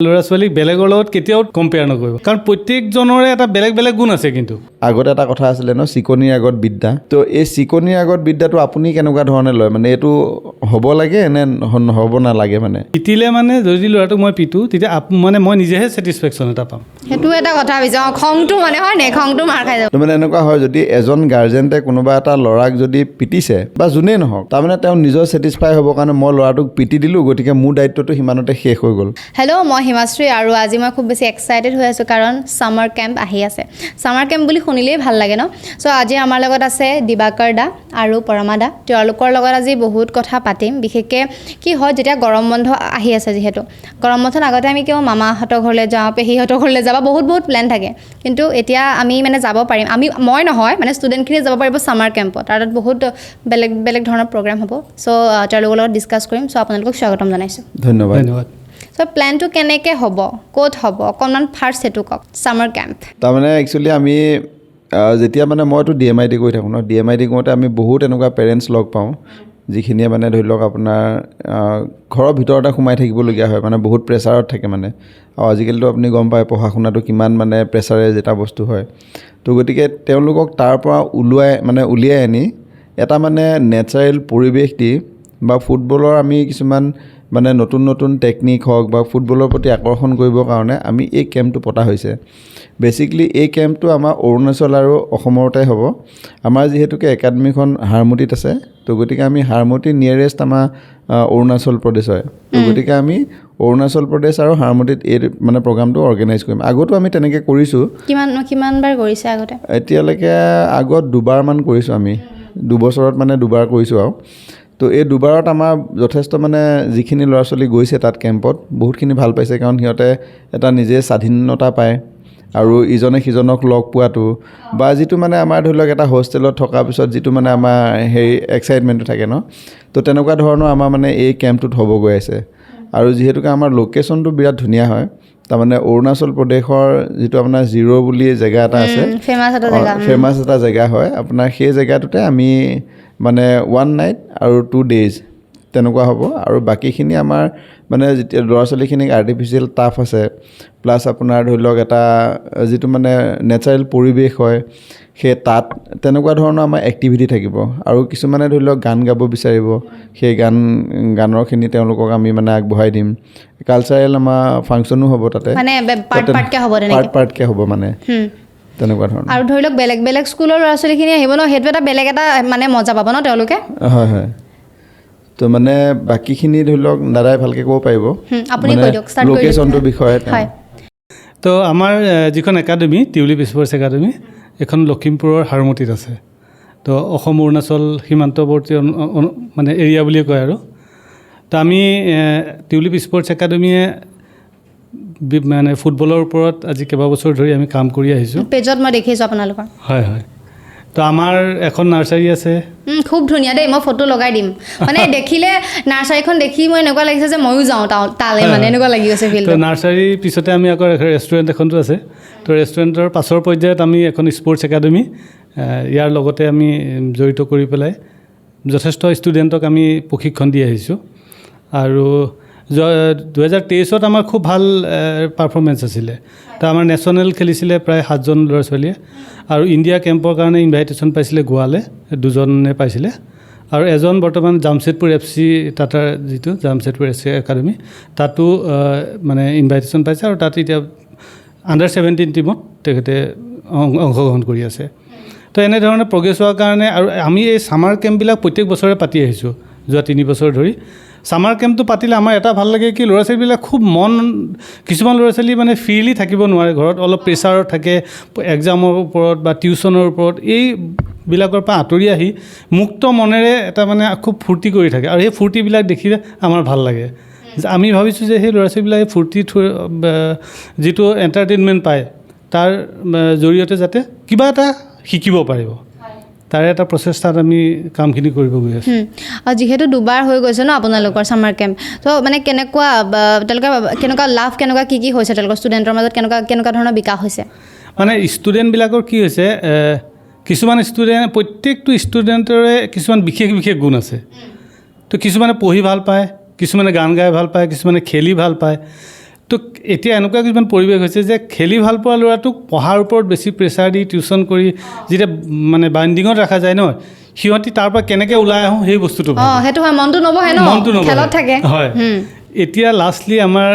ল'ৰা ছোৱালীক বেলেগৰ লগত কেতিয়াও কম্পেয়াৰ নকৰিব, কাৰণ প্ৰত্যেকজনৰে এটা বেলেগ বেলেগ গুণ আছে। কিন্তু আগতে এটা কথা আছিলে ন, চিকনিৰ আগত বিদ্যা। তো এই চিকনিৰ আগত বিদ্যাটো আপুনি কেনেকুৱা ধৰণে লয়, মানে এইটো হ'ব লাগে নে হ'ব নালাগে? মানে পিটিলে মানে যদি ল'ৰাটোক মই পিটো তেতিয়া মানে মই নিজেহে ছেটিছফেকশ্যন এটা পাম। সেইটো এটা কথা ভাবিছোঁ, খংটো মানে হয় নাই, খংটো মাৰ খাই যাব। তো মানে এনেকুৱা হয়, যদি এজন গাৰ্জেণ্টে কোনোবা এটা ল'ৰাক যদি পিটিছে বা যোনেই নহওক, তাৰমানে তেওঁ নিজৰ ছেটিছফাই হ'বৰ কাৰণে মই ল'ৰাটোক পিটি দিলোঁ, গতিকে মোৰ দায়িত্বটো সিমানতে শেষ হৈ গ'ল। হেল্ল', মই হিমাশ্ৰী আৰু আজি মই খুব বেছি এক্সাইটেড হৈ আছোঁ কাৰণ ছামাৰ কেম্প আহি আছে। ছামাৰ কেম্প বুলি শুনিলেই ভাল লাগে ন। চ' আজি আমাৰ লগত আছে দিবাকৰ দা আৰু পৰমা দা। তেওঁলোকৰ লগত আজি বহুত কথা পাতিম। বিশেষকৈ কি হয়, যেতিয়া গৰম বন্ধ আহি আছে, যিহেতু গৰম বন্ধৰ আগতে আমি কিয় মামাহঁতৰ ঘৰলৈ যাওঁ, পেহীহঁতৰ ঘৰলৈ যাওঁ, বহুত প্লেন থাকে। কিন্তু এতিয়া আমি মানে যাব পাৰিম, মই নহয় মানে ষ্টুডেণ্টখিনি যাব পাৰিব ছামাৰ কেম্পত। আৰু তাত বহুত বেলেগ বেলেগ ধৰণৰ প্ৰগ্ৰাম হ'ব। চ' তেওঁলোকৰ লগত ডিছকাছ কৰিম। চ' আপোনালোকক স্বাগতম জনাইছোঁ। ধন্যবাদ। চ' প্লেনটো কেনেকৈ হ'ব, ক'ত হ'ব, অকণমান ফাৰ্ষ্ট সেইটো কওক। ছামাৰ কেম্প তাৰমানে একচুৱেলি আমি যেতিয়া মানে মইতো DMIT কৰি থাকোঁ ন, DMIT কৰোঁতে আমি বহুত এনেকুৱা পেৰেণ্টছ লগ পাওঁ, যিখিনিয়ে মানে ধৰি লওক আপোনাৰ ঘৰৰ ভিতৰতে সোমাই থাকিবলগীয়া হয়, মানে বহুত প্ৰেছাৰত থাকে মানে। আৰু আজিকালিতো আপুনি গম পায় পঢ়া শুনাটো কিমান মানে প্ৰেছাৰেজ এটা বস্তু হয়। তো গতিকে তেওঁলোকক তাৰ পৰা উলিয়াই আনি এটা মানে নেচাৰেল পৰিৱেশ দি বা ফুটবলৰ আমি কিছুমান মানে নতুন নতুন টেকনিক হওক বা ফুটবলৰ প্ৰতি আকৰ্ষণ কৰিবৰ কাৰণে আমি এই কেম্পটো পতা হৈছে। বেচিকলি এই কেম্পটো আমাৰ অৰুণাচল আৰু অসমতে হ'ব। আমাৰ যিহেতুকে একাডেমিখন হাৰমতিত আছে, তো গতিকে আমি হাৰমতি নিয়েৰেষ্ট আমাৰ অৰুণাচল প্ৰদেশ হয়। তো গতিকে আমি অৰুণাচল প্ৰদেশ আৰু হাৰমতিত এই মানে প্ৰগ্ৰামটো অৰ্গেনাইজ কৰিম। আগতো আমি তেনেকৈ কৰিছোঁ। কিমানবাৰ কৰিছে আগতে? এতিয়ালৈকে আগত দুবাৰমান কৰিছোঁ আমি, 2 বছৰত মানে 2বাৰ কৰিছোঁ আৰু। তো এই 2বাৰত আমাৰ যথেষ্ট মানে যিখিনি ল'ৰা ছোৱালী গৈছে তাত কেম্পত বহুতখিনি ভাল পাইছে, কাৰণ সিহঁতে এটা নিজে স্বাধীনতা পায় আৰু ইজনে সিজনক লগ পোৱাটো বা যিটো মানে আমাৰ ধৰি লওক এটা হোষ্টেলত থকাৰ পিছত যিটো মানে আমাৰ এক্সাইটমেণ্টটো থাকে ন, তো তেনেকুৱা ধৰণৰ আমাৰ মানে এই কেম্পটোত হ'ব গৈ আছে। আৰু যিহেতুকে আমাৰ লোকেশ্যনটো বিৰাট ধুনীয়া হয়, তাৰমানে অৰুণাচল প্ৰদেশৰ যিটো আপোনাৰ জিৰ' বুলি জেগা এটা আছে, ফেমাছ এটা জেগা হয় আপোনাৰ, সেই জেগাটোতে আমি মানে 1 নাইট আৰু 2 ডেইজ তেনেকুৱা হ'ব। আৰু বাকীখিনি আমাৰ মানে যেতিয়া ল'ৰা ছোৱালীখিনিক আৰ্টিফিচিয়েল টাফ আছে, প্লাছ আপোনাৰ ধৰি লওক এটা যিটো মানে নেচাৰেল পৰিৱেশ হয়, সেই তাত তেনেকুৱা ধৰণৰ আমাৰ এক্টিভিটি থাকিব। আৰু কিছুমানে ধৰি লওক গান গাব বিচাৰিব, সেই গানৰখিনি তেওঁলোকক আমি মানে আগবঢ়াই দিম। কালচাৰেল আমাৰ ফাংচনো হ'ব তাতে, মানে পাৰ্টকে হ'ব মানে তেনেকুৱা ধৰণৰ। আৰু ধৰি লওক বেলেগ বেলেগ স্কুলৰ ল'ৰা ছোৱালীখিনি আহিব ন, সেইটো এটা বেলেগ এটা মানে মজা পাব ন তেওঁলোকে। হয় হয়। তো মানে বাকীখিনি ধৰি লওক দাদাই ভালকৈ ক'ব পাৰিব, আপুনি কৈ দিয়ক, ষ্টাৰ্ট কৰি দিয়ক লোকেশ্যনটোৰ বিষয়ে। হয়। তো আমাৰ যিখন একাডেমি টিউলিপ স্পৰ্টছ একাডেমি, এখন লখিমপুৰৰ হাৰমতিত আছে। তো অসম অৰুণাচল সীমান্তৱৰ্তী মানে এৰিয়া বুলিয়ে কয় আৰু। তো আমি টিউলিপ স্পৰ্টছ একাডেমিয়ে মানে ফুটবলৰ ওপৰত আজি কেইবাবছৰ ধৰি আমি কাম কৰি আহিছোঁ। পেজত মই দেখিছোঁ আপোনালোকৰ। হয় হয়। তো আমাৰ এখন নাৰ্চাৰী আছে। খুব ধুনীয়া দেই, মই ফটো লগাই দিম। মানে দেখিলে নাৰ্চাৰীখন দেখি মই এনেকুৱা লাগিছে যে ময়ো যাওঁ তালৈ, মানে এনেকুৱা লাগি গৈছে ফিল্ডটো। তো নাৰ্চাৰীৰ পিছতে আমি আকৌ ৰেষ্টুৰেণ্ট এখনতো আছে। তো ৰেষ্টুৰেণ্টৰ পাছৰ পৰ্যায়ত আমি এখন স্পৰ্টছ একাডেমি ইয়াৰ লগতে আমি জড়িত কৰি পেলাই যথেষ্ট ষ্টুডেণ্টক আমি প্ৰশিক্ষণ দি আহিছোঁ। আৰু 2023ত আমাৰ খুব ভাল পাৰফৰ্মেঞ্চ আছিলে। তো আমাৰ নেশ্যনেল খেলিছিলে প্ৰায় 7জন ল'ৰা ছোৱালীয়ে, আৰু ইণ্ডিয়া কেম্পৰ কাৰণে ইনভাইটেশ্যন পাইছিলে গোৱালে, 2জনে পাইছিলে। আৰু এজন বৰ্তমান জামছেদপুৰ FC টাটাৰ যিটো জামছেদপুৰ FC একাডেমি, তাতো মানে ইনভাইটেশ্যন পাইছে, আৰু তাত এতিয়া আণ্ডাৰ-17 টীমত তেখেতে অংশগ্ৰহণ কৰি আছে। তো এনেধৰণে প্ৰগ্ৰেছ হোৱাৰ কাৰণে, আৰু আমি এই ছামাৰ কেম্পবিলাক প্ৰত্যেক বছৰে পাতি আহিছোঁ যোৱা 3 বছৰ ধৰি। ছামাৰ কেম্পটো পাতিলে আমাৰ এটা ভাল লাগে কি, ল'ৰা ছোৱালীবিলাক খুব কিছুমান ল'ৰা ছোৱালী মানে ফ্ৰীলি থাকিব নোৱাৰে, ঘৰত অলপ প্ৰেছাৰত থাকে, এক্সামৰ ওপৰত বা টিউশ্যনৰ ওপৰত, এইবিলাকৰ পৰা আঁতৰি আহি মুক্ত মনেৰে এটা মানে খুব ফূৰ্তি কৰি থাকে, আৰু সেই ফূৰ্তিবিলাক দেখিলে আমাৰ ভাল লাগে। আমি ভাবিছোঁ যে সেই ল'ৰা ছোৱালীবিলাকে ফূৰ্তি যিটো এণ্টাৰটেইনমেণ্ট পায়, তাৰ জৰিয়তে যাতে কিবা এটা শিকিব পাৰিব, তাৰে এটা প্ৰচেষ্টাত আমি কামখিনি কৰিব গৈ আছোঁ। আৰু যিহেতু 2বাৰ হৈ গৈছে ন আপোনালোকৰ ছামাৰ কেম্প, তো মানে কেনেকুৱা লাভ, কি হৈছে তেওঁলোকৰ ষ্টুডেণ্টৰ মাজত, কেনেকুৱা ধৰণৰ বিকাশ হৈছে? মানে ষ্টুডেণ্টবিলাকৰ কি হৈছে, কিছুমান প্ৰত্যেকটো ষ্টুডেণ্টৰে কিছুমান বিশেষ গুণ আছে। তো কিছুমানে পঢ়ি ভাল পায়, কিছুমানে গান গাই ভাল পায়, কিছুমানে খেলি ভাল পায়। তো এতিয়া এনেকুৱা কিছুমান পৰিৱেশ হৈছে যে খেলি ভাল পোৱা ল'ৰাটোক পঢ়াৰ ওপৰত বেছি প্ৰেছাৰ দি টিউশ্যন কৰি যেতিয়া মানে বাইণ্ডিঙত ৰখা যায় ন, সিহঁতি তাৰ পৰা কেনেকৈ ওলাই আহোঁ সেই বস্তুটো সেইটো হয়, মনটো নবহে ন, খেলত থাকে। হয়, এতিয়া লাষ্টলি আমাৰ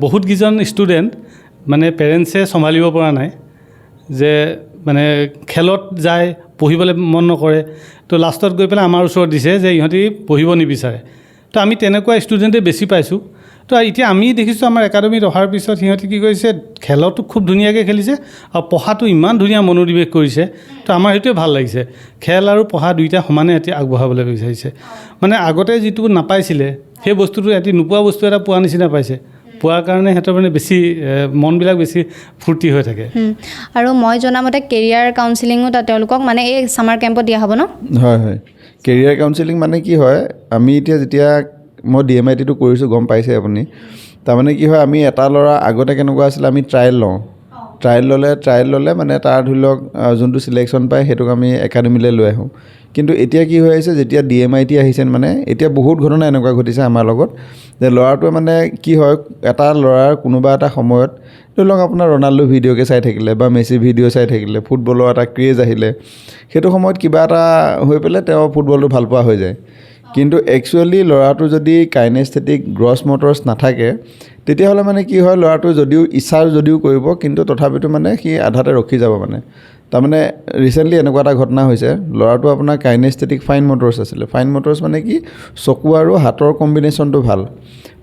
বহুতকেইজন ষ্টুডেণ্ট মানে পেৰেণ্টছে চম্ভালিব পৰা নাই যে মানে খেলত যায়, পঢ়িবলৈ মন নকৰে, তো লাষ্টত গৈ পেলাই আমাৰ ওচৰত দিছে যে ইহঁতি পঢ়িব নিবিচাৰে। তো আমি তেনেকুৱা ষ্টুডেণ্টে বেছি পাইছোঁ। তো এতিয়া আমি দেখিছোঁ আমাৰ একাডেমীত অহাৰ পিছত সিহঁতি কি কৰিছে, খেলতো খুব ধুনীয়াকৈ খেলিছে আৰু পঢ়াটো ইমান ধুনীয়া মনোনিৱেশ কৰিছে। তো আমাৰ সেইটোৱে ভাল লাগিছে, খেল আৰু পঢ়া দুইটা সমানে এতিয়া আগবঢ়াবলৈ বিচাৰিছে। মানে আগতে যিটো নাপাইছিলে সেই বস্তুটো এটি নোপোৱা বস্তু এটা পোৱা নিচিনা পাইছে, পোৱাৰ কাৰণে সিহঁতৰ মানে বেছি মনবিলাক বেছি ফূৰ্তি হৈ থাকে। আৰু মই জনামতে কেৰিয়াৰ কাউন্সিলিঙো তেওঁলোকক মানে এই ছামাৰ কেম্পত দিয়া হ'ব ন? হয় হয়, কেৰিয়াৰ কাউন্সিলিং মানে কি হয়, আমি এতিয়া যেতিয়া মই DMITটো কৰিছোঁ গম পাইছে আপুনি, তাৰমানে কি হয়, আমি এটা ল'ৰা আগতে কেনেকুৱা আছিলে, আমি ট্ৰায়েল লওঁ, ট্ৰায়েল ল'লে মানে তাৰ ধৰি লওক যোনটো চিলেকশ্যন পায় সেইটোক আমি একাডেমীলৈ লৈ আহোঁ। কিন্তু এতিয়া কি হৈ আছে, যেতিয়া DMIT আহিছে মানে এতিয়া বহুত ঘটনা এনেকুৱা ঘটিছে আমাৰ লগত যে ল'ৰাটোৱে মানে কি হয়, এটা ল'ৰাৰ কোনোবা এটা সময়ত ধৰি লওক আপোনাৰ ৰনাল্ডো ভিডিঅ'কে চাই থাকিলে বা মেছি ভিডিঅ' চাই থাকিলে, ফুটবলৰ এটা ক্ৰেজ আহিলে, সেইটো সময়ত কিবা এটা হৈ পেলাই তেওঁ ফুটবলটো ভাল পোৱা হৈ যায়। কিন্তু একচুৱেলি ল'ৰাটো যদি কাইনেস্থেটিক গ্ৰছ মটৰছ নাথাকে, তেতিয়াহ'লে মানে কি হয়, ল'ৰাটো যদিও ইচ্ছা কৰিব, কিন্তু তথাপিতো মানে সি আধাতে ৰখি যাব। মানে তাৰমানে ৰিচেণ্টলি এনেকুৱা এটা ঘটনা হৈছে, ল'ৰাটো আপোনাৰ কাইনেস্থেটিক ফাইন মটৰছ আছিলে। ফাইন মটৰছ মানে কি, চকু আৰু হাতৰ কম্বিনেশ্যনটো ভাল।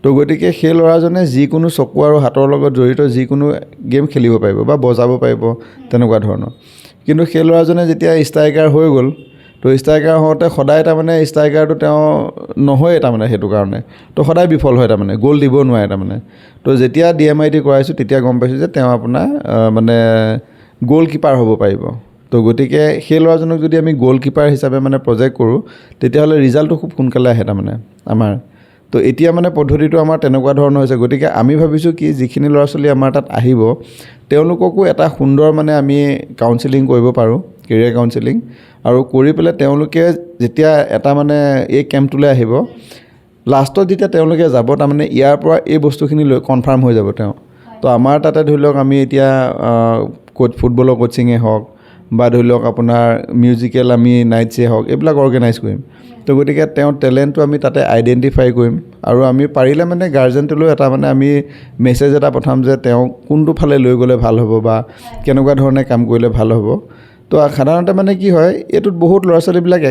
তো গতিকে সেই ল'ৰাজনে যিকোনো চকু আৰু হাতৰ লগত জড়িত যিকোনো গেম খেলিব পাৰিব বা বজাব পাৰিব, তেনেকুৱা ধৰণৰ। কিন্তু সেই ল'ৰাজনে যেতিয়া ষ্ট্ৰাইকাৰ হৈ গ'ল, তো ষ্ট্ৰাইকাৰ হওঁতে সদায় তাৰমানে ষ্ট্ৰাইকাৰটো তেওঁ নহয়েই তাৰমানে, সেইটো কাৰণে তো সদায় বিফল হয়, তাৰমানে গ'ল দিব নোৱাৰে তাৰমানে। তো যেতিয়া DMIT কৰাইছোঁ তেতিয়া গম পাইছোঁ যে তেওঁ আপোনাৰ মানে গ'ল কিপাৰ হ'ব পাৰিব। তো গতিকে সেই ল'ৰাজনক যদি আমি গ'ল কিপাৰ হিচাপে মানে প্ৰজেক্ট কৰোঁ, তেতিয়াহ'লে ৰিজাল্টটো খুব সোনকালে আহে তাৰমানে আমাৰ। তো এতিয়া মানে পদ্ধতিটো আমাৰ তেনেকুৱা ধৰণৰ হৈছে। গতিকে আমি ভাবিছোঁ কি, যিখিনি ল'ৰা ছোৱালী আমাৰ তাত আহিব তেওঁলোককো এটা সুন্দৰ মানে আমি কাউন্সিলিং কৰিব পাৰোঁ, কেৰিয়াৰ কাউন্সিলিং, আৰু কৰি পেলাই তেওঁলোকে যেতিয়া এটা মানে এই কেম্পটোলৈ আহিব, লাষ্টত যেতিয়া তেওঁলোকে যাব, তাৰমানে ইয়াৰ পৰা এই বস্তুখিনি লৈ কনফাৰ্ম হৈ যাব তেওঁ। তো আমাৰ তাতে ধৰি লওক আমি এতিয়া ফুটবলৰ কোচিঙে হওক বা ধৰি লওক আপোনাৰ মিউজিকেল আমি নাইটছে হওক, এইবিলাক অৰ্গেনাইজ কৰিম। তো গতিকে তেওঁৰ টেলেণ্টটো আমি তাতে আইডেণ্টিফাই কৰিম, আৰু আমি পাৰিলে মানে গাৰ্জেনটোলৈ এটা মানে আমি মেছেজ এটা পঠাম যে তেওঁ কোনটো ফালে লৈ গ'লে ভাল হ'ব বা কেনেকুৱা ধৰণে কাম কৰিলে ভাল হ'ব। তো সাধাৰণতে মানে কি হয়, এইটোত বহুত ল'ৰা ছোৱালীবিলাক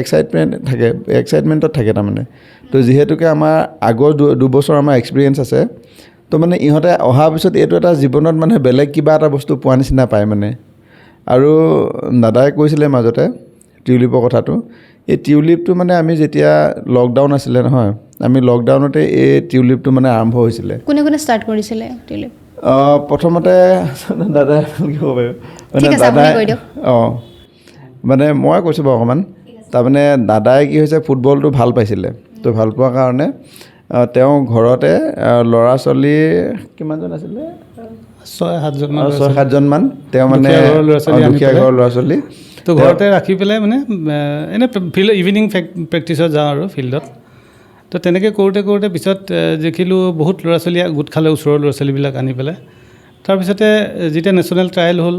এক্সাইটমেণ্টত থাকে তাৰমানে। তো যিহেতুকে আমাৰ আগৰ দুবছৰ আমাৰ এক্সপিৰিয়েঞ্চ আছে, তো মানে ইহঁতে অহাৰ পিছত এইটো এটা জীৱনত মানে বেলেগ কিবা এটা বস্তু পোৱা নিচিনা পায় মানে। আৰু দাদাই কৈছিলে মাজতে টিউলিপৰ কথাটো, এই টিউলিপটো মানে আমি যেতিয়া লকডাউন আছিলে নহয়, আমি লকডাউনতে এই টিউলিপটো মানে আৰম্ভ হৈছিলে। কোনে কোনে ষ্টাৰ্ট কৰিছিলে টিউলিপ? প্ৰথমতে দাদাই কি হ'ব পাৰিব, মানে দাদাই মানে মই কৈছোঁ বাৰু অকণমান। তাৰমানে দাদাই কি হৈছে, ফুটবলটো ভাল পাইছিলে। তো ভাল পোৱাৰ কাৰণে তেওঁ ঘৰতে ল'ৰা ছোৱালী কিমানজন আছিলে, 6-7জনমান তেওঁ মানে দুখীয়া ঘৰৰ ল'ৰা ছোৱালী, তো ঘৰতে ৰাখি পেলাই মানে এনে ইভিনিং প্ৰেক্টিছত যাওঁ আৰু ফিল্ডত। তো তেনেকৈ কৰোঁতে পিছত দেখিলোঁ বহুত ল'ৰা ছোৱালীয়ে গোট খালে, ওচৰৰ ল'ৰা ছোৱালীবিলাক আনি পেলাই। তাৰপিছতে যেতিয়া নেশ্যনেল ট্ৰায়েল হ'ল,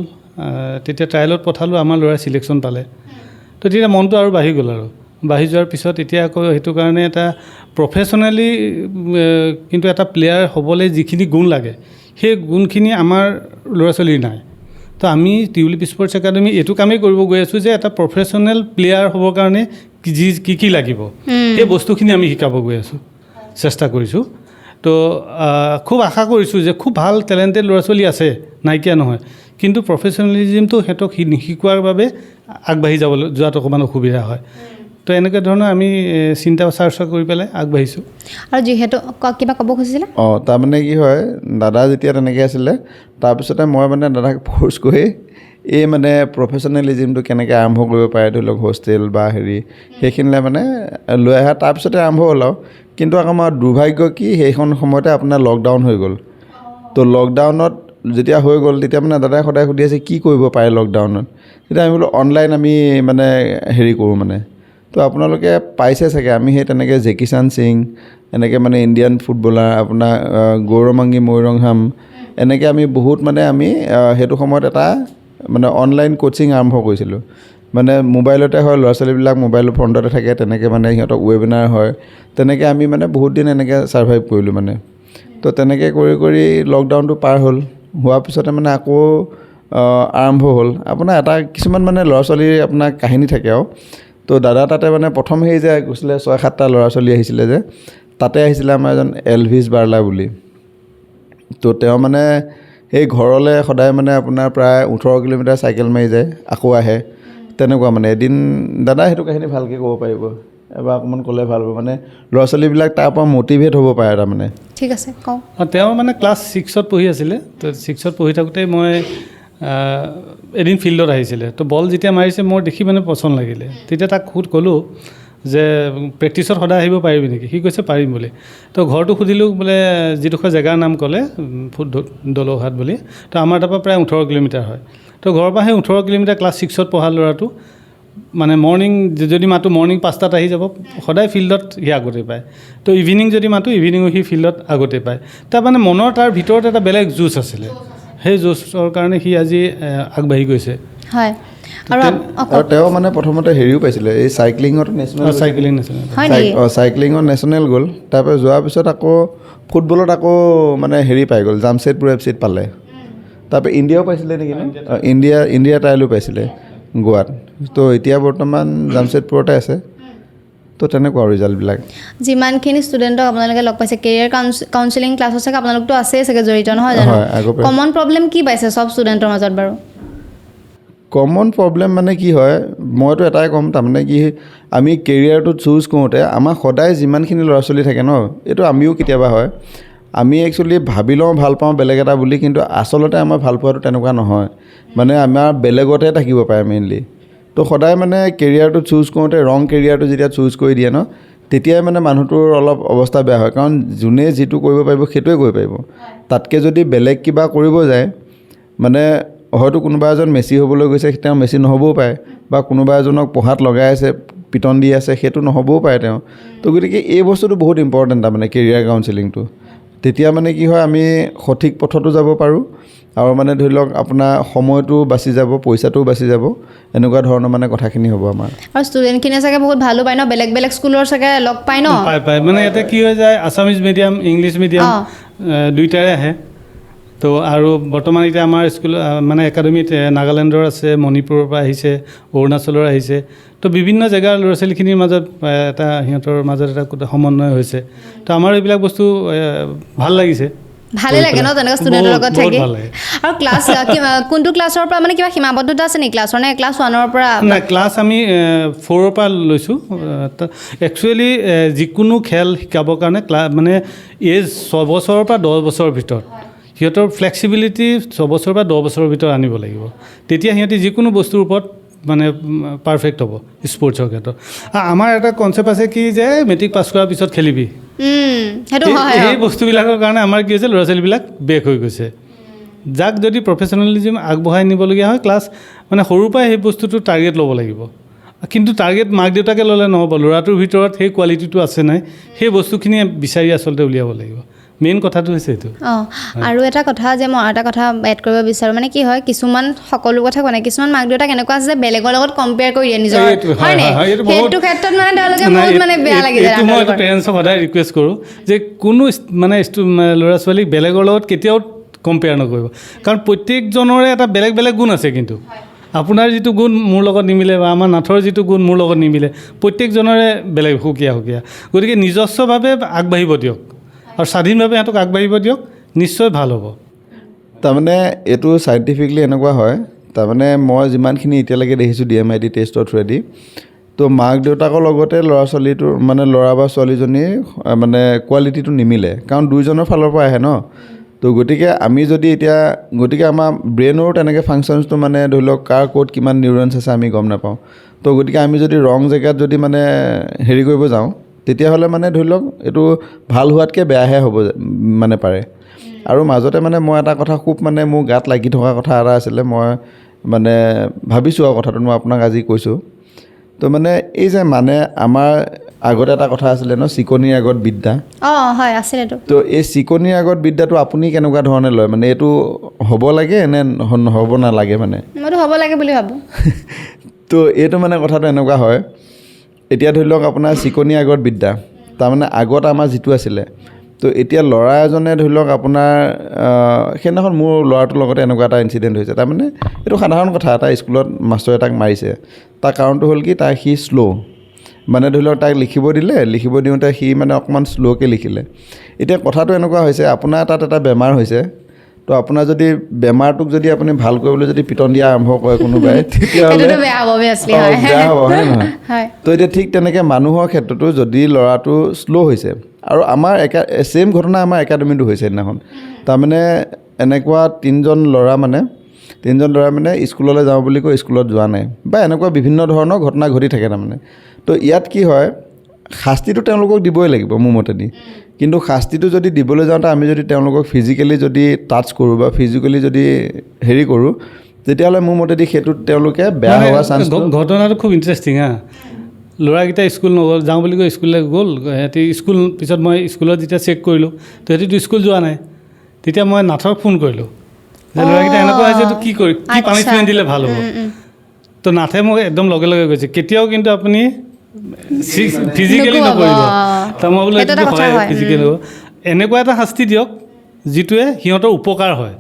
তেতিয়া ট্ৰায়েলত পঠালোঁ, আমাৰ ল'ৰাই চিলেকশ্যন পালে। তো তেতিয়া মনটো আৰু বাঢ়ি গ'ল, আৰু বাঢ়ি যোৱাৰ পিছত এতিয়া আকৌ সেইটো কাৰণে এটা প্ৰফেশ্যনেলি কিন্তু এটা প্লেয়াৰ হ'বলৈ যিখিনি গুণ লাগে, সেই গুণখিনি আমাৰ ল'ৰা ছোৱালীৰ নাই। তো আমি টিউলিপ স্পৰ্টছ একাডেমি এইটো কামেই কৰিব গৈ আছোঁ যে এটা প্ৰফেশ্যনেল প্লেয়াৰ হ'বৰ কাৰণে কি লাগিব সেই বস্তুখিনি আমি শিকাব গৈ আছোঁ, চেষ্টা কৰিছোঁ। তো খুব আশা কৰিছোঁ যে খুব ভাল টেলেণ্টেড ল'ৰা ছোৱালী আছে, নাইকিয়া নহয়, কিন্তু প্ৰফেশ্যনেলিজিমটো সিহঁতক শিকোৱাৰ বাবে আগবাঢ়ি যোৱাত অকণমান অসুবিধা হয়। তো এনেকুৱা ধৰণৰ আমি চিন্তা চৰ্চা কৰি পেলাই আগবাঢ়িছোঁ। আৰু যিহেতু কিবা ক'ব খুজিছিলে? তাৰমানে কি হয়, দাদা যেতিয়া তেনেকৈ আছিলে, তাৰপিছতে মই মানে দাদাক ফ'ৰ্চ কৰি এই মানে প্ৰফেশ্যনেলিজিমটো কেনেকৈ আৰম্ভ কৰিব পাৰে, ধৰি লওক হোষ্টেল বা সেইখিনিলৈ মানে লৈ অহা, তাৰপিছতে আৰম্ভ হ'ল আৰু। কিন্তু আকৌ আমাৰ দুৰ্ভাগ্য কি, সেইখন সময়তে আপোনাৰ লকডাউন হৈ গ'ল। তো লকডাউনত যেতিয়া হৈ গ'ল, তেতিয়া মানে দাদাই সদায় সুধি আছে কি কৰিব পাৰে লকডাউনত। তেতিয়া আমি বোলো অনলাইন আমি মানে কৰোঁ মানে। তো আপোনালোকে পাইছে চাগে আমি সেই তেনেকৈ জেকি চান সিং এনেকৈ মানে ইণ্ডিয়ান ফুটবলাৰ আপোনাৰ গৌৰমাংগী ময়ুৰংহাম এনেকৈ আমি বহুত মানে আমি সেইটো সময়ত এটা মানে অনলাইন কোচিং আৰম্ভ কৰিছিলোঁ মানে মোবাইলতে হয় ল'ৰা ছোৱালীবিলাক মোবাইলৰ ফ্ৰণ্টতে থাকে তেনেকৈ মানে সিহঁতক ৱেবিনাৰ হয় তেনেকৈ আমি মানে বহুত দিন এনেকৈ ছাৰ্ভাইভ কৰিলোঁ মানে তো তেনেকৈ কৰি লকডাউনটো পাৰ হ'ল হোৱাৰ পিছতে মানে আকৌ আৰম্ভ হ'ল আপোনাৰ এটা কিছুমান মানে ল'ৰা ছোৱালীৰ আপোনাৰ কাহিনী থাকে আৰু তো দাদা তাতে মানে প্ৰথম সেই যে গৈছিলে 6-7টা ল'ৰা ছোৱালী আহিছিলে যে তাতে আহিছিলে আমাৰ এজন এলভিছ বাৰ্লা বুলি তো তেওঁ মানে সেই ঘৰলৈ সদায় মানে আপোনাৰ প্ৰায় 18 কিলোমিটাৰ চাইকেল মাৰি যায় আকৌ আহে তেনেকুৱা মানে এদিন দাদা সেইটো কাহিনী ভালকৈ ক'ব পাৰিব এবাৰ অকণমান ক'লে ভাল হ'ব মানে ল'ৰা ছোৱালীবিলাক তাৰ পৰা মটিভেট হ'ব পাৰে তাৰমানে ঠিক আছে কওঁ তেওঁ মানে ক্লাছ 6ত পঢ়ি আছিলে তো 6ত পঢ়ি থাকোঁতে মই এদিন ফিল্ডত আহিছিলে তো বল যেতিয়া মাৰিছে মোৰ দেখি মানে পচন্দ লাগিলে তেতিয়া তাক ক'লোঁ যে প্ৰেক্টিছত সদায় আহিব পাৰিবি নেকি সি কৈছে পাৰিম বুলি তো ঘৰটো সুধিলোঁ বোলে যিডোখৰ জেগাৰ নাম ক'লে দলৌহাট বুলি তো আমাৰ তাৰপৰা প্ৰায় 18 কিলোমিটাৰ হয় তো ঘৰৰ পৰা সেই 18 কিলোমিটাৰ ক্লাছ 6ত পঢ়া ল'ৰাটো মানে মৰ্ণিং যদি মাতো মৰ্ণিং 5টাত আহি যাব সদায় ফিল্ডত সি আগতে পায় তো ইভিনিং যদি মাতো ইভিনিঙো সি ফিল্ডত আগতে পায় তাৰ মানে মনৰ তাৰ ভিতৰত এটা বেলেগ জোচ আছিলে সেই জোচৰ কাৰণে সি আজি আগবাঢ়ি গৈছে হয় আৰু তেওঁ মানে প্ৰথমতে হেৰিও পাইছিলে এই চাইক্লিঙত নেশ্যনেল চাইক্লিঙত নেশ্যনেল গ'ল তাৰপৰা যোৱাৰ পিছত আকৌ ফুটবলত আকৌ মানে হেৰি পাই গ'ল জামছেদপুৰ এফচিত পালে তাৰপৰা ইণ্ডিয়াও পাইছিলে নেকি ইণ্ডিয়া ট্ৰায়েলো পাইছিলে গোৱাত তো এতিয়া বৰ্তমান জামছেদপুৰতে আছে তো তেনেকুৱা ৰিজাল্টবিলাক যিমানখিনি ষ্টুডেণ্টক আপোনালোকে লগ পাইছে কেৰিয়াৰ কাউন্সেলিং ক্লাছত চাগে আপোনালোকতো আছেই চাগে জড়িত নহয় জানো কমন প্ৰব্লেম কি পাইছে চব ষ্টুডেণ্টৰ মাজত বাৰু কমন প্ৰব্লেম মানে কি হয় মইতো এটাই ক'ম তাৰমানে কি আমি কেৰিয়াৰটো চুজ কৰোঁতে আমাৰ সদায় যিমানখিনি ল'ৰা ছোৱালী থাকে ন এইটো আমিও কেতিয়াবা হয় আমি একচুৱেলি ভাবি লওঁ ভাল পাওঁ বেলেগ এটা বুলি কিন্তু আচলতে আমাৰ ভাল পোৱাটো তেনেকুৱা নহয় মানে আমাৰ বেলেগতে থাকিব পাৰে মেইনলি তো সদায় মানে কেৰিয়াৰটো চুজ কৰোঁতে ৰং কেৰিয়াৰটো যেতিয়া চুজ কৰি দিয়ে ন তেতিয়াই মানে মানুহটোৰ অলপ অৱস্থা বেয়া হয় কাৰণ যোনে যিটো কৰিব পাৰিব সেইটোৱে কৰিব পাৰিব তাতকৈ যদি বেলেগ কিবা কৰিব যায় মানে হয়তো কোনোবা এজন মেচি হ'বলৈ গৈছে তেওঁ মেচি নহ'বও পাৰে বা কোনোবা এজনক পঢ়াত লগাই আছে পিটন দি আছে সেইটো নহ'বও পাৰে তেওঁ তো গতিকে এই বস্তুটো বহুত ইম্পৰ্টেণ্ট তাৰমানে কেৰিয়াৰ কাউন্সেলিংটো তেতিয়া মানে কি হয় আমি সঠিক পথতো যাব পাৰোঁ আৰু মানে ধৰি লওক আপোনাৰ সময়টো বাচি যাব পইচাটোও বাচি যাব এনেকুৱা ধৰণৰ মানে কথাখিনি হ'ব আমাৰ আৰু ষ্টুডেণ্টখিনিয়ে চাগে বহুত ভালো পায় ন বেলেগ স্কুলৰ চাগে লগ পায় ন পায় মানে ইয়াতে কি হৈ যায় আছামিজ মিডিয়াম ইংলিছ মিডিয়াম দুইটাৰে আহে তো আৰু বৰ্তমান এতিয়া আমাৰ স্কুল মানে একাডেমিত নাগালেণ্ডৰ আছে মণিপুৰৰ পৰা আহিছে অৰুণাচলৰ আহিছে তো বিভিন্ন জেগাৰ ল'ৰা ছোৱালীখিনিৰ মাজত এটা সিহঁতৰ মাজত এটা সমন্বয় হৈছে তো আমাৰ এইবিলাক বস্তু ভাল লাগিছে ভালে লাগে ন তেনেকুৱা ষ্টুডেণ্টৰ লগত থাকি আৰু ক্লাছ কোনটো ক্লাছৰ পৰা মানে কিবা সীমাবদ্ধতা আছে নেকি ক্লাছৰ নে ক্লাছ 1ৰ পৰা নাই ক্লাছ আমি 4ৰ পৰা লৈছোঁ একচুৱেলি যিকোনো খেল শিকাবৰ কাৰণে মানে এজ 6 বছৰৰ পৰা 10 বছৰৰ ভিতৰত সিহঁতৰ ফ্লেক্সিবিলিটি 6 বছৰ বা 10 বছৰৰ ভিতৰত আনিব লাগিব তেতিয়া সিহঁতি যিকোনো বস্তুৰ ওপৰত মানে পাৰফেক্ট হ'ব স্পৰ্টছৰ ক্ষেত্ৰত আমাৰ এটা কনচেপ্ট আছে কি যে মেট্ৰিক পাছ কৰাৰ পিছত খেলিবি সেইটো হয় এই বস্তুবিলাকৰ কাৰণে আমাৰ কি হৈছে ল'ৰা ছোৱালীবিলাক বেক হৈ গৈছে যাক যদি প্ৰফেচনেলিজিম আগবঢ়াই নিবলগীয়া হয় ক্লাছ মানে সৰুৰ পৰাই সেই বস্তুটো টাৰ্গেট ল'ব লাগিব কিন্তু টাৰ্গেট মাক দেউতাকে ল'লে নহ'ব ল'ৰাটোৰ ভিতৰত সেই কোৱালিটিটো আছে নাই সেই বস্তুখিনি বিচাৰি আচলতে উলিয়াব লাগিব মেইন কথাটো হৈছে এইটো আৰু এটা কথা যে মই এটা কথা এড কৰিব বিচাৰোঁ মানে কি হয় কিছুমান সকলো কথা কোৱা নাই কিছুমান মাক দেউতাক এনেকুৱা আছে যে বেলেগৰ লগত কম্পেয়াৰ কৰি দিয়ে নিজৰ হয়নে সেইটো ক্ষেত্ৰত মানে তেওঁলোকে বহুত মানে বেয়া লাগি যায় মই পেৰেণ্টছক সদায় ৰিকুৱেষ্ট কৰোঁ যে কোনো মানে ল'ৰা ছোৱালীক বেলেগৰ লগত কেতিয়াও কম্পেয়াৰ নকৰিব কাৰণ প্ৰত্যেকজনৰে এটা বেলেগ বেলেগ গুণ আছে কিন্তু আপোনাৰ যিটো গুণ মোৰ লগত নিমিলে বা আমাৰ নাথৰ যিটো গুণ মোৰ লগত নিমিলে প্ৰত্যেকজনৰে বেলেগ সুকীয়া গতিকে নিজস্বভাৱে আগবাঢ়িব দিয়ক আৰু স্বাধীনভাৱে সিহঁতক আগবাঢ়িব দিয়ক নিশ্চয় ভাল হ'ব তাৰমানে এইটো চাইণ্টিফিকলি এনেকুৱা হয় তাৰমানে মই যিমানখিনি এতিয়ালৈকে দেখিছোঁ DMIT টেষ্টৰ থ্ৰুৱেদি তো মাক দেউতাকৰ লগতে ল'ৰা ছোৱালীটোৰ মানে ল'ৰা বা ছোৱালীজনীৰ মানে কোৱালিটিটো নিমিলে কাৰণ দুইজনৰ ফালৰ পৰা আহে ন তো গতিকে আমি যদি এতিয়া আমাৰ ব্ৰেইনৰো তেনেকৈ ফাংচনছটো মানে ধৰি লওক কাৰ ক'ত কিমান নিউৰনছ আছে আমি গম নাপাওঁ তো গতিকে আমি যদি ৰং জেগাত যদি মানে হেৰি কৰিব যাওঁ তেতিয়াহ'লে মানে ধৰি লওক এইটো ভাল হোৱাতকৈ বেয়াহে হ'ব মানে পাৰে আৰু মাজতে মানে মই এটা কথা খুব মানে মোৰ গাত লাগি থকা কথা এটা আছিলে মই মানে ভাবিছোঁ আৰু কথাটো মই আপোনাক আজি কৈছোঁ তো মানে এই যে মানে আমাৰ আগতে এটা কথা আছিলে ন চিকনিৰ আগত বিদ্যা অঁ হয় আছিলেতো তো এই চিকনিৰ আগত বিদ্যাটো আপুনি কেনেকুৱা ধৰণে লয় মানে এইটো হ'ব লাগে নে হ'ব নালাগে মানে মইতো হ'ব লাগে বুলি ভাবোঁ তো এইটো মানে কথাটো এনেকুৱা হয় এতিয়া ধৰি লওক আপোনাৰ চিকনিৰ আগত বিদ্যা তাৰমানে আগত আমাৰ যিটো আছিলে তো এতিয়া ল'ৰা এজনে ধৰি লওক আপোনাৰ সেইদিনাখন মোৰ ল'ৰাটোৰ লগতে এনেকুৱা এটা ইনচিডেণ্ট হৈছে তাৰমানে এইটো সাধাৰণ কথা এটা স্কুলত মাষ্টৰে তাক মাৰিছে তাৰ কাৰণটো হ'ল কি সি শ্ল' মানে ধৰি লওক তাক লিখিব দিওঁতে সি মানে অকণমান শ্ল'কৈ লিখিলে এতিয়া কথাটো এনেকুৱা হৈছে আপোনাৰ তাত এটা বেমাৰ হৈছে তো আপোনাৰ যদি বেমাৰটোক যদি আপুনি ভাল কৰিবলৈ যদি পিটন দিয়া আৰম্ভ কৰে কোনোবাই তেতিয়াহ'লে বেয়া হ'ব অভিয়াছলি বেয়া হ'ব হয় নহয় তো এতিয়া ঠিক তেনেকৈ মানুহৰ ক্ষেত্ৰতো যদি ল'ৰাটো শ্ল' হৈছে আৰু আমাৰ ছেইম ঘটনা আমাৰ একাডেমিটো হৈছে সেইদিনাখন তাৰমানে এনেকুৱা তিনিজন ল'ৰা মানে স্কুললৈ যাওঁ বুলি কৈ স্কুলত যোৱা নাই বা এনেকুৱা বিভিন্ন ধৰণৰ ঘটনা ঘটি থাকে তাৰমানে তো ইয়াত কি হয় শাস্তিটো তেওঁলোকক দিবই লাগিব মোৰ মতেদি কিন্তু শাস্তিটো যদি দিবলৈ যাওঁতে আমি যদি তেওঁলোকক ফিজিকেলি যদি টাচ কৰোঁ বা ফিজিকেলি যদি হেৰি কৰোঁ তেতিয়াহ'লে মোৰ মতেদি সেইটোত তেওঁলোকে বেয়া হোৱা চান্স ঘটনাটো খুব ইণ্টাৰেষ্টিং হা ল'ৰাকেইটা স্কুল নগ'ল যাওঁ বুলি কৈ স্কুললৈ গ'ল সিহঁতি স্কুল পিছত মই স্কুলত যেতিয়া চেক কৰিলোঁ তো সিহঁতিতো স্কুল যোৱা নাই তেতিয়া মই নাথক ফোন কৰিলোঁ যে ল'ৰাকেইটা এনেকুৱা হৈছে তো কি পানিছমেণ্ট দিলে ভাল হ'ব তো নাথে মোক একদম লগে লগে কৈছে কেতিয়াও কিন্তু আপুনি ফিজিকেলি নকৰিব তো মই বোলো এইটো হয় ফিজিকেলি এনেকুৱা এটা শাস্তি দিয়ক যিটোৱে সিহঁতৰ উপকাৰ হয়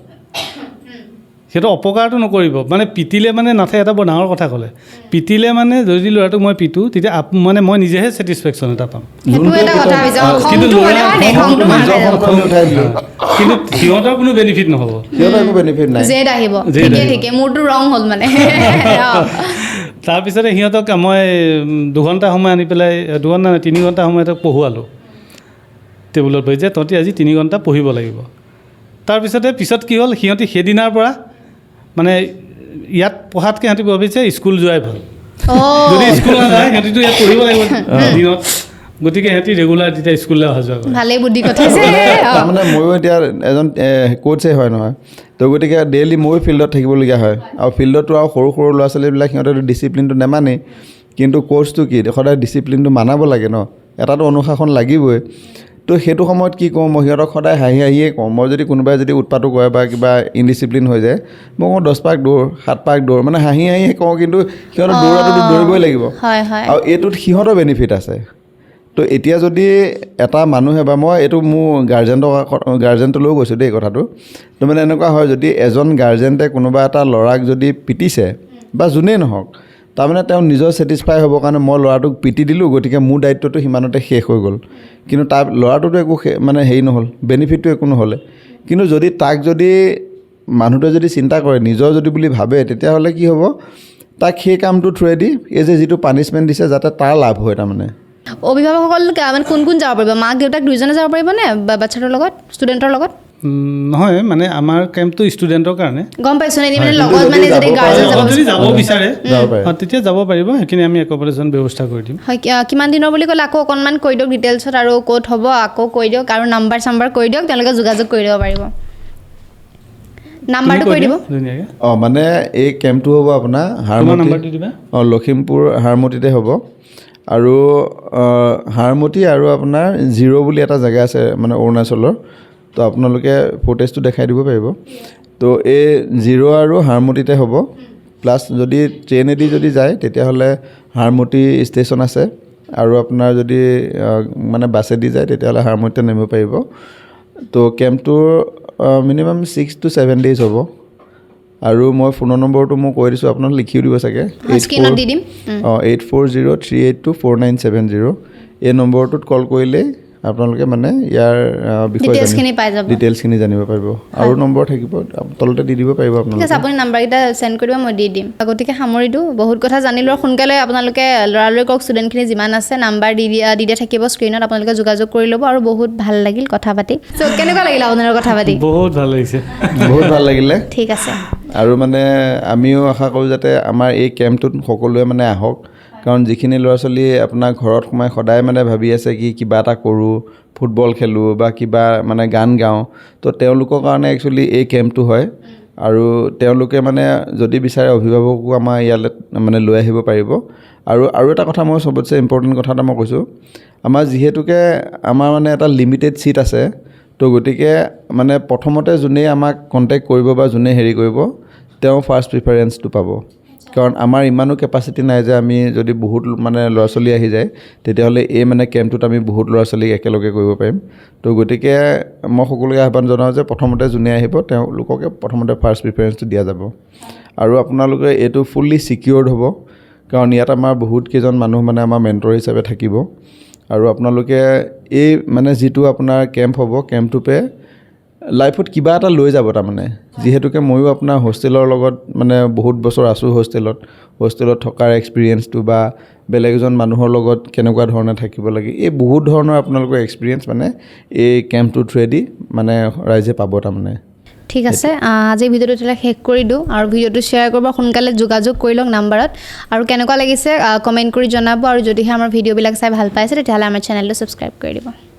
সেইটো অপকাৰটো নকৰিব মানে পিটিলে মানে নাথে এটা বৰ ডাঙৰ কথা ক'লে পিটিলে মানে যদি ল'ৰাটোক মই পিটো তেতিয়া মানে মই নিজেহে ছেটিছফেকশ্যন এটা পাম কিন্তু কিন্তু সিহঁতৰ কোনো বেনিফিট নহ'ব তাৰপিছতে সিহঁতক মই 2 ঘণ্টা সময় আনি পেলাই 2 ঘণ্টা 3 ঘণ্টা সময় সিহঁতক পঢ়ুৱালোঁ টেবুলত বহি যে তহঁতি আজি 3 ঘণ্টা পঢ়িব লাগিব তাৰপিছতে পিছত কি হ'ল সিহঁতি সেইদিনাৰ পৰা মানে ইয়াত পঢ়াতকৈ সিহঁতি ভাবিছে স্কুল যোৱাই ভাল যদি স্কুল নাযায় সিহঁতিতো ইয়াত পঢ়িব লাগিব দিনত গতিকে সিহঁতি ৰেগুলাৰ তেতিয়া স্কুললৈ অহা যোৱা কৰে ভালেই বুদ্ধি কথাইছে তাৰমানে ময়ো এতিয়া এজন কোচে হয় নহয় তো গতিকে ডেইলি ময়ো ফিল্ডত থাকিবলগীয়া হয় আৰু ফিল্ডতো আৰু সৰু সৰু ল'ৰা ছোৱালীবিলাক সিহঁতেতো ডিচিপ্লিনটো নেমানেই কিন্তু কোৰ্চটো কি সদায় ডিচিপ্লিনটো মানাব লাগে ন এটাতো অনুশাসন লাগিবই তো সেইটো সময়ত কি কওঁ মই সিহঁতক সদায় হাঁহিয়ে কওঁ মই যদি কোনোবাই যদি উৎপাতো কৰে বা কিবা ইনডিচিপ্লিন হৈ যায় মই কওঁ 10 পাক দৌৰ 7 পাক দৌৰ মানে হাঁহিয়ে কওঁ কিন্তু সিহঁতৰ দৌৰাটোতো দৌৰিবই লাগিব আৰু এইটোত সিহঁতৰ বেনিফিট আছে তো এতিয়া যদি এটা মানুহে বা মই এইটো মোৰ গাৰ্জেণ্টলৈও কৈছোঁ দেই কথাটো তো মানে এনেকুৱা হয় যদি এজন গাৰ্জেণ্টে কোনোবা এটা ল'ৰাক যদি পিটিছে বা যোনেই নহওক তাৰমানে তেওঁ নিজৰ ছেটিছফাই হ'বৰ কাৰণে মই ল'ৰাটোক পিটি দিলোঁ গতিকে মোৰ দায়িত্বটো সিমানতে শেষ হৈ গ'ল কিন্তু তাৰ ল'ৰাটোতো একো মানে হেৰি নহ'ল বেনিফিটটো একো নহ'লে কিন্তু যদি তাক যদি মানুহটোৱে যদি চিন্তা কৰে নিজৰ যদি বুলি ভাবে তেতিয়াহ'লে কি হ'ব তাক সেই কামটো থ্ৰুৱেদি এই যে যিটো পানিছমেণ্ট দিছে যাতে তাৰ লাভ হয় তাৰমানে অভিভাৱকসকল মানে কোন যাব পাৰিব মাক দেউতাক দুইজনে যাব পাৰিবনে বাচ্ছাটোৰ লগত ষ্টুডেণ্টৰ লগত নহয় মানে আমাৰ কেম্পটো ষ্টুডেণ্টৰ কাৰণে গম পাইছোঁ মানে লগত মানে যদি গাৰ্জেন যাব বিচাৰে তেতিয়া যাব পাৰিব সেইখিনি আমি একোমোডেশ্যন ব্যৱস্থা কৰি দিম হয় কিমান দিনৰ বুলি ক'লে আকৌ অকণমান কৈ দিয়ক ডিটেইলছত আৰু ক'ত হ'ব আকৌ কৈ দিয়ক আৰু নাম্বাৰ কৈ দিয়ক তেওঁলোকে যোগাযোগ কৰি দিব পাৰিব নাম্বাৰটো কৈ দিব মানে এই কেম্পটো হ'ব আপোনাৰ লখিমপুৰ হাৰমতিতে হ'ব আৰু হাৰমতি আৰু আপোনাৰ 0 বুলি এটা জেগা আছে মানে অৰুণাচলৰ তো আপোনালোকে ফুটেজটো দেখাই দিব পাৰিব তো এই 0 আৰু হাৰমতিতে হ'ব প্লাছ যদি ট্ৰেইনেদি যদি যায় তেতিয়াহ'লে হাৰমতি ষ্টেচন আছে আৰু আপোনাৰ যদি মানে বাছেদি যায় তেতিয়াহ'লে হাৰমতিতে নামিব পাৰিব তো কেম্পটোৰ মিনিমাম 6 to 7 days হ'ব আৰু মই ফোনৰ নম্বৰটো মই কৈ দিছোঁ আপোনাক লিখিও দিব চাগে 8403824970 এই নম্বৰটোত কল কৰিলেই আপোনালোকে মানে ইয়াৰ বিষয়ে ডিটেইলছখিনি জানিব পাৰিব আৰু নম্বৰ থাকিব তলতে দি দিব পাৰিব আপোনালোকে আপুনি নাম্বাৰকেইটা চেণ্ড কৰিব মই দি দিম গতিকে সামৰি দিওঁ বহুত কথা জানিলোঁ আৰু সোনকালে আপোনালোকে ল'ৰালৰি কওক ষ্টুডেণ্টখিনি যিমান আছে নাম্বাৰ দি দিয়া থাকিব স্ক্ৰীণত আপোনালোকে যোগাযোগ কৰি ল'ব আৰু বহুত ভাল লাগিল কথা পাতি চ' কেনেকুৱা লাগিল আপোনালোকৰ কথা পাতি বহুত ভাল লাগিছে বহুত ভাল লাগিলে ঠিক আছে আৰু মানে আমিও আশা কৰোঁ যাতে আমাৰ এই কেম্পটোত সকলোৱে মানে আহক কাৰণ যিখিনি ল'ৰা ছোৱালী আপোনাৰ ঘৰত সোমাই সদায় মানে ভাবি আছে কি কিবা এটা কৰোঁ ফুটবল খেলোঁ বা কিবা মানে গান গাওঁ তো তেওঁলোকৰ কাৰণে একচুৱেলি এই কেম্পটো হয় আৰু তেওঁলোকে মানে যদি বিচাৰে অভিভাৱকো আমাৰ ইয়ালৈ মানে লৈ আহিব পাৰিব আৰু এটা কথা মই চবতছে ইম্পৰ্টেণ্ট কথা এটা মই কৈছোঁ আমাৰ যিহেতুকে আমাৰ মানে এটা লিমিটেড ছিট আছে তো গতিকে মানে প্ৰথমতে যোনেই আমাক কণ্টেক্ট কৰিব বা যোনে হেৰি কৰিব তেওঁ ফাৰ্ষ্ট প্ৰিফাৰেঞ্চটো পাব কাৰণ আমাৰ ইমানো কেপাচিটি নাই যে আমি যদি বহুত মানে ল'ৰা ছোৱালী আহি যায় তেতিয়াহ'লে এই মানে কেম্পটোত আমি বহুত ল'ৰা ছোৱালীক একেলগে কৰিব পাৰিম তো গতিকে মই সকলোকে আহ্বান জনাওঁ যে প্ৰথমতে যোনে আহিব তেওঁলোককে প্ৰথমতে ফাৰ্ষ্ট প্ৰিফাৰেঞ্চটো দিয়া যাব আৰু আপোনালোকে এইটো ফুল্লি ছিকিউৰ্ড হ'ব কাৰণ ইয়াত আমাৰ বহুত কেইজন মানুহ মানে আমাৰ মেণ্টৰ হিচাপে থাকিব আৰু আপোনালোকে এই মানে যিটো আপোনাৰ কেম্প হ'ব কেম্পটোপে লাইফত কিবা এটা লৈ যাব তাৰমানে যিহেতুকে ময়ো আপোনাৰ হোষ্টেলৰ লগত মানে বহুত বছৰ আছোঁ হোষ্টেলত থকাৰ এক্সপিৰিয়েঞ্চটো বা বেলেগ এজন মানুহৰ লগত কেনেকুৱা ধৰণে থাকিব লাগে এই বহুত ধৰণৰ আপোনালোকৰ এক্সপিৰিয়েঞ্চ মানে এই কেম্পটোৰ থ্ৰুৱেদি মানে ৰাইজে পাব তাৰমানে ঠিক আছে আজি ভিডিঅ'টো তেতিয়াহ'লে শেষ কৰি দিওঁ আৰু ভিডিঅ'টো শ্বেয়াৰ কৰিব সোনকালে যোগাযোগ কৰি লওক নাম্বাৰত আৰু কেনেকুৱা লাগিছে কমেণ্ট কৰি জনাব আৰু যদিহে আমাৰ ভিডিঅ'বিলাক চাই ভাল পাইছে তেতিয়াহ'লে আমাৰ চেনেলটো ছাবস্ক্ৰাইব কৰি দিব